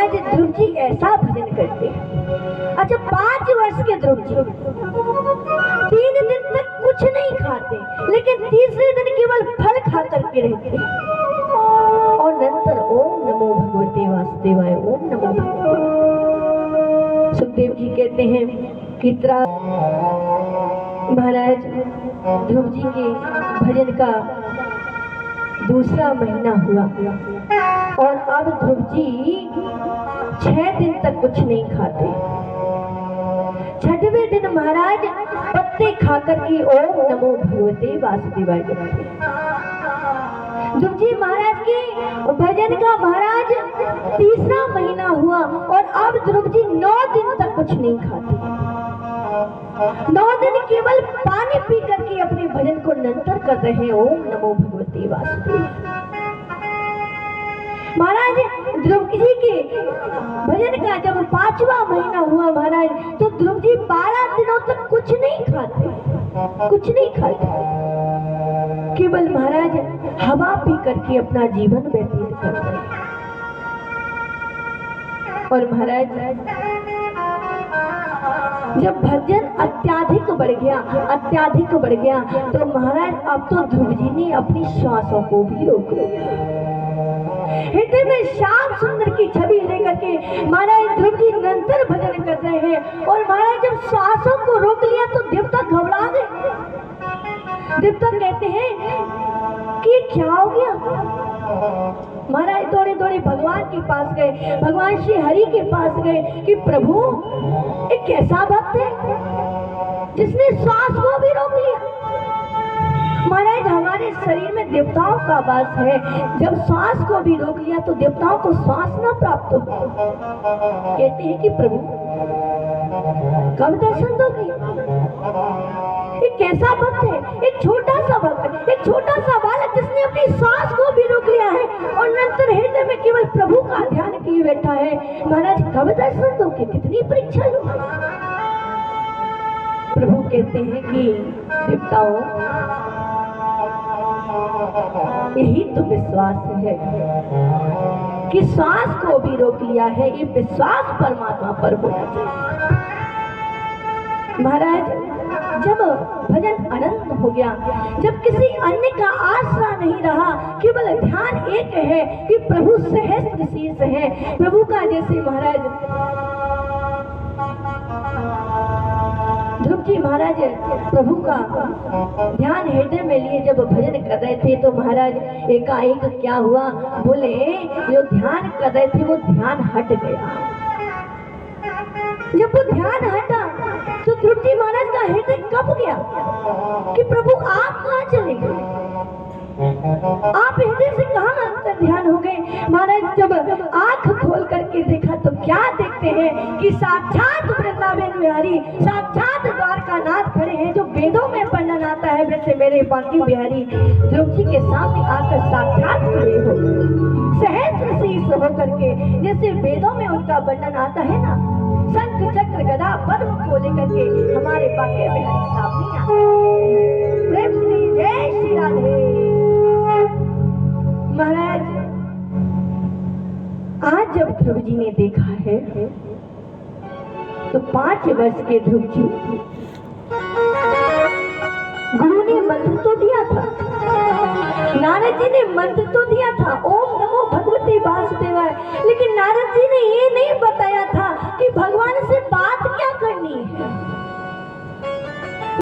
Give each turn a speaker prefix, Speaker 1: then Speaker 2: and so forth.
Speaker 1: महाराज ध्रुव जी ऐसा भजन करते हैं। अच्छा 5 वर्ष के ध्रुव जी 3 दिन तक कुछ नहीं खाते, लेकिन तीसरे दिन केवल फल खा करके रहते हैं। और नंतर ओम नमो भगवते वासुदेवाय, ओम नमो भगवते। सुखदेव जी कहते हैं कि महाराज ध्रुव जी के भजन का दूसरा महीना हुआ और अब ध्रुव जी 6 दिन तक कुछ नहीं खाते। 6वें दिन महाराज पत्ते खाकर के ओम नमो भगवते वासुदेवाय कहते हैं। ध्रुव जी महाराज के भजन का महाराज तीसरा महीना हुआ और अब ध्रुव जी 9 दिन तक कुछ नहीं खाते। 9 दिन केवल पानी पी करके अपने भजन को निरंतर कर रहे हैं। ओम नमो भगवते वासुदेवाय। महाराज ध्रुव जी के भजन का जब 5वां महीना हुआ महाराज, तो ध्रुव जी 12 दिनों तक कुछ नहीं खाते, कुछ नहीं खाते, केवल महाराज हवा पी करके अपना जीवन व्यतीत करते हैं। और महाराज जब भजन अत्याधिक बढ़ गया तो महाराज अब तो ध्रुव जी ने अपनी श्वासों को भी रोक लिया। हृदय में श्याम सुंदर की छवि लेकर के महाराज ध्रुव जी निरंतर भजन कर रहे हैं। और महाराज जब श्वासों को रोक लिया तो देवता घबरा गए। देवता कहते हैं कि क्या हो गया। महाराज दौड़े दौड़े भगवान के पास गए, भगवान श्री हरि के पास गए कि प्रभु एक कैसा भक्त है जिसने श्वास को भी रोक लिया। महाराज हमारे शरीर में देवताओं का वास है, जब श्वास को भी रोक लिया तो देवताओं को श्वास न प्राप्त हो। कहते हैं कि प्रभु कब दर्शन दोगे। एक कैसा भक्त है, एक छोटा सा भक्त, एक छोटा सा बालक जिसने अपनी सांस को भी रोक लिया है और निरंतर हृदय में केवल प्रभु का ध्यान किए बैठा है। महाराज कब दर्शन दोगे, कितनी परीक्षा लो। प्रभु कहते हैं कि देवताओं यही तो विश्वास है कि श्वास को भी रोक लिया है, ये विश्वास परमात्मा पर होना चाहिए। महाराज जब भजन अनंत हो गया, जब किसी अन्य का आसरा नहीं रहा, केवल ध्यान एक है कि प्रभु सहस्त्र शीर्ष है, प्रभु का जैसे महाराज ध्रुव जी महाराज प्रभु का ध्यान हृदय में लिए जब भजन कर रहे थे तो महाराज एकाएक क्या हुआ, बोले जो ध्यान कर रहे थे वो ध्यान हट गया। जब वो ध्यान हटा तो ध्रुव जी महाराज का हृदय कब गया कि प्रभु आप कहाँ चले गए, आप हृदय से कहाँ अंतर ध्यान हो गए। महाराज जब आंख खोल करके देखा तो क्या देखते हैं कि साक्षात वृंदावन बिहारी, साक्षात द्वारका नाथ खड़े हैं, जो वेदों में वर्णन आता है वैसे मेरे बाकी बिहारी ध्रुव जी के सामने आकर साक्षात खड़े हो, सहस्त्र शीर्ष होकर के, जैसे वेदों में उनका वर्णन आता है ना, शंख चक्र गदा पद्म को लेकर के हमारे बाके बिहारी सामने आते हैं। प्रेम श्री जय श्री राधे। महाराज आज जब ध्रुव जी ने देखा है तो 5 वर्ष के ध्रुव जी, गुरु ने मंत्र तो दिया था, नारद जी ने मंत्र तो दिया था ओम नमो भगवते वासुदेवाय, लेकिन नारद जी ने ये